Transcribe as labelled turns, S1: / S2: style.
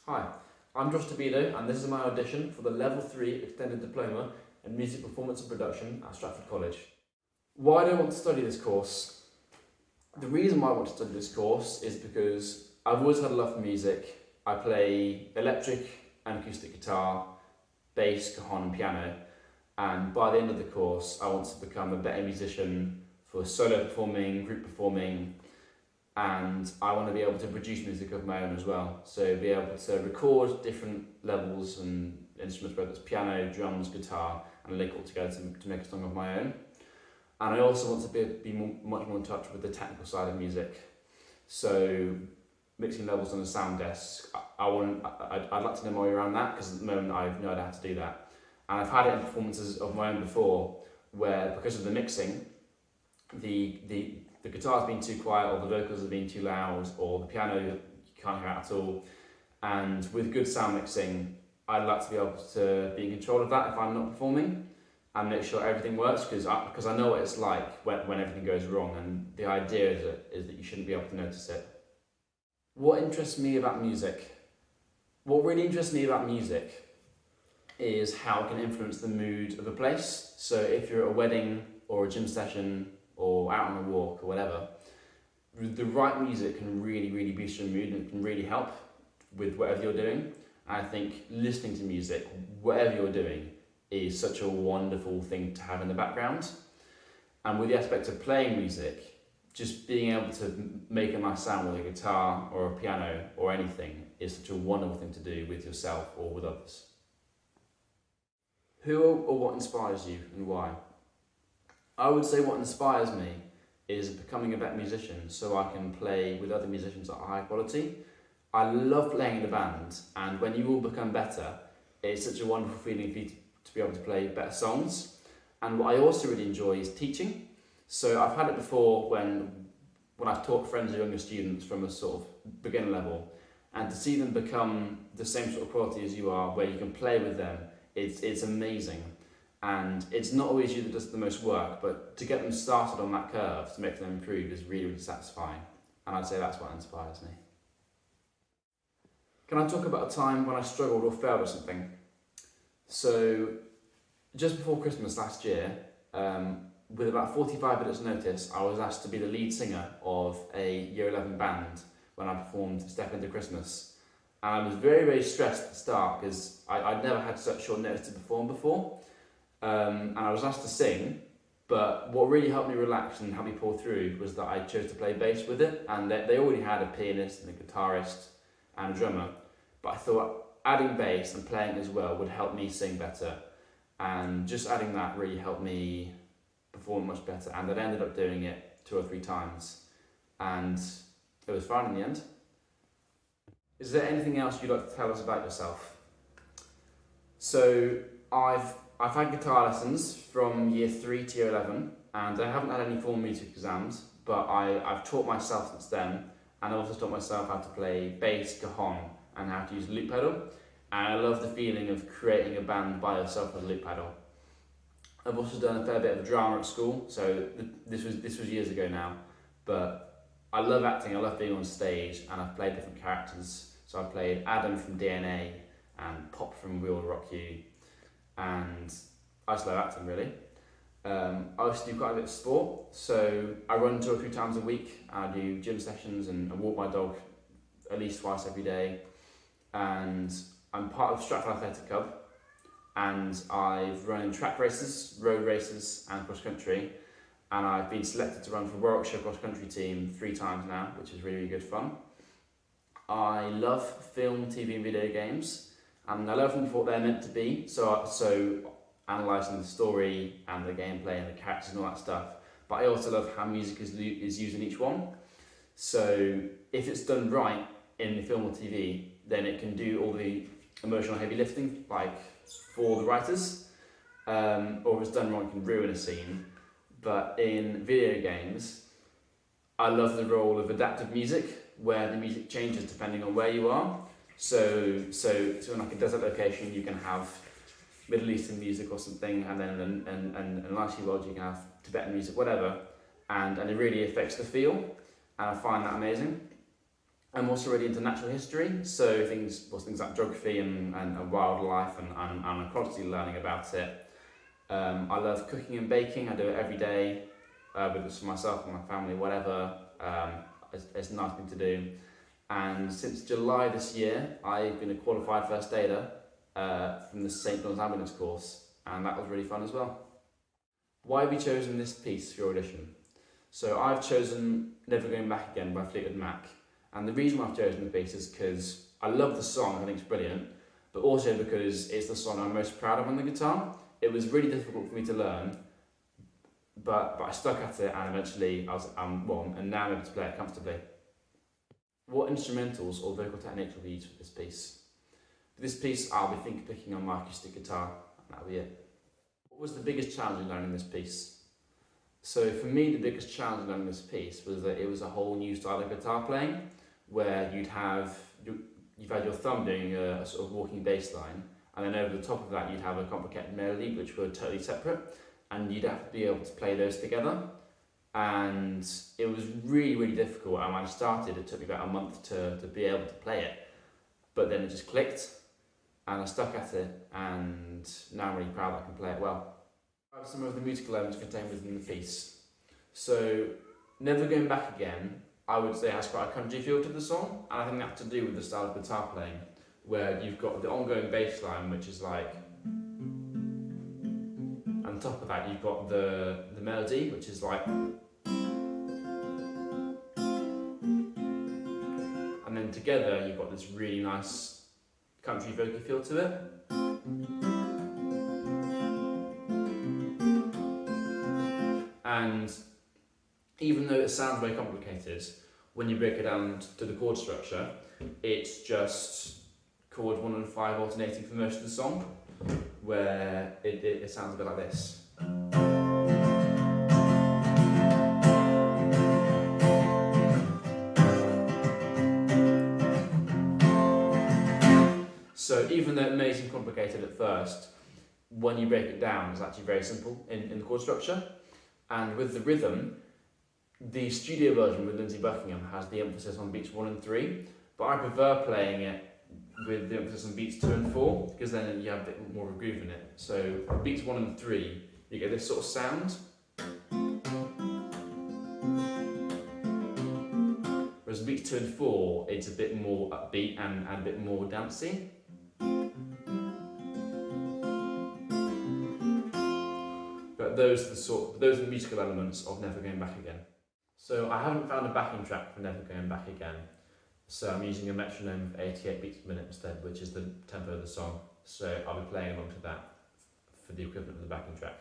S1: Hi, I'm Dobedoe and this is my audition for the Level 3 Extended Diploma in Music Performance and Production at Stratford College. Why do I want to study this course? The reason why I want to study this course is because I've always had a love for music. I play electric and acoustic guitar, bass, cajon and piano, and by the end of the course I want to become a better musician for solo performing, group performing, and I want to be able to produce music of my own as well. So be able to record different levels and instruments, whether it's piano, drums, guitar, and link all together to make a song of my own. And I also want to be much more in touch with the technical side of music. So mixing levels on a sound desk, I'd like to know more around that, because at the moment I have no idea how to do that. And I've had it in performances of my own before, where because of the mixing, the guitar's been too quiet, or the vocals have been too loud, or the piano you can't hear at all. And with good sound mixing, I'd like to be able to be in control of that if I'm not performing, and make sure everything works, because I know what it's like when everything goes wrong, and the idea is that you shouldn't be able to notice it. What interests me about music? What really interests me about music is how it can influence the mood of a place. So if you're at a wedding or a gym session or out on a walk or whatever, the right music can really boost your mood, and it can really help with whatever you're doing. And I think listening to music, whatever you're doing, is such a wonderful thing to have in the background. And with the aspect of playing music, just being able to make a nice sound with a guitar or a piano or anything is such a wonderful thing to do with yourself or with others. Who or what inspires you and why? I would say what inspires me is becoming a better musician so I can play with other musicians at a high quality. I love playing in a band, and when you all become better, it's such a wonderful feeling for you to be able to play better songs. And what I also really enjoy is teaching. So I've had it before when I've taught friends or younger students from a sort of beginner level, and to see them become the same sort of quality as you are, where you can play with them, it's amazing. And it's not always you that does the most work, but to get them started on that curve, to make them improve, is really satisfying. And I'd say that's what inspires me. Can I talk about a time when I struggled or failed at something? So, just before Christmas last year, with about 45 minutes notice, I was asked to be the lead singer of a Year 11 band when I performed Step Into Christmas. And I was very stressed at the start, because I'd never had such short notice to perform before. And I was asked to sing, but what really helped me relax and helped me pull through was that I chose to play bass with it, and they already had a pianist and a guitarist and a drummer, but I thought adding bass and playing as well would help me sing better, and just adding that really helped me perform much better, and I ended up doing it 2 or 3 times, and it was fun in the end. Is there anything else you'd like to tell us about yourself? So I've had guitar lessons from year 3 to year 11, and I haven't had any formal music exams, but I've taught myself since then, and I also taught myself how to play bass, cajon, and how to use a loop pedal. And I love the feeling of creating a band by yourself with a loop pedal. I've also done a fair bit of drama at school, so this was years ago now, but I love acting, I love being on stage, and I've played different characters. So I played Adam from DNA and Pop from We Will Rock You, and I just love acting really. I also do quite a bit of sport, so I run 2 or 3 times a week. I do gym sessions and I walk my dog at least twice every day, and I'm part of Stratford Athletic Club, and I've run track races, road races and cross country, and I've been selected to run for Warwickshire cross country team 3 times now, which is really good fun. I love film, TV and video games, and I love them for what they're meant to be, so analysing the story and the gameplay and the characters and all that stuff, but I also love how music is used in each one. So if it's done right in the film or TV, then it can do all the emotional heavy lifting, like for the writers, or if it's done wrong, it can ruin a scene. But in video games, I love the role of adaptive music, where the music changes depending on where you are. So in like a desert location, you can have Middle Eastern music or something, and then in an icy world you can have Tibetan music, whatever, and it really affects the feel, and I find that amazing. I'm also really into natural history, so things like geography and wildlife and constantly learning about it. I love cooking and baking. I do it every day, whether it's for myself or my family, whatever. It's a nice thing to do. And since July this year, I've been a qualified first aider from the St John's Ambulance course, and that was really fun as well. Why have we chosen this piece for your audition? So I've chosen Never Going Back Again by Fleetwood Mac, and the reason why I've chosen the piece is because I love the song, I think it's brilliant, but also because it's the song I'm most proud of on the guitar. It was really difficult for me to learn, but I stuck at it, and eventually and now I'm able to play it comfortably. What instrumentals or vocal techniques will we use for this piece? For this piece, I'll be picking on my acoustic guitar, and that'll be it. What was the biggest challenge in learning this piece? So for me, the biggest challenge in learning this piece was that it was a whole new style of guitar playing, where you've had your thumb doing a sort of walking bass line, and then over the top of that you'd have a complicated melody which were totally separate, and you'd have to be able to play those together. And it was really, really difficult, and when I started it took me about a month to be able to play it, but then it just clicked and I stuck at it, and now I'm really proud that I can play it well. Some of the musical elements contained within the piece. So Never Going Back Again, I would say, has quite a country feel to the song, and I think that's to do with the style of guitar playing, where you've got the ongoing bass line which is like, and on top of that you've got the melody which is like, and then together you've got this really nice country vocal feel to it. And even though it sounds very complicated, when you break it down to the chord structure, it's just chord 1 and 5 alternating for most of the song, where it sounds a bit like this. So even though it may seem complicated at first, when you break it down, it's actually very simple in the chord structure. And with the rhythm, the studio version with Lindsey Buckingham has the emphasis on beats 1 and 3, but I prefer playing it with the emphasis on beats 2 and 4, because then you have a bit more of a groove in it. So beats 1 and 3, you get this sort of sound. Whereas beats 2 and 4, it's a bit more upbeat and a bit more dancey. But those are the musical elements of Never Going Back Again. So I haven't found a backing track for Never Going Back Again, so I'm using a metronome of 88 beats per minute instead, which is the tempo of the song. So I'll be playing along to that for the equivalent of the backing track.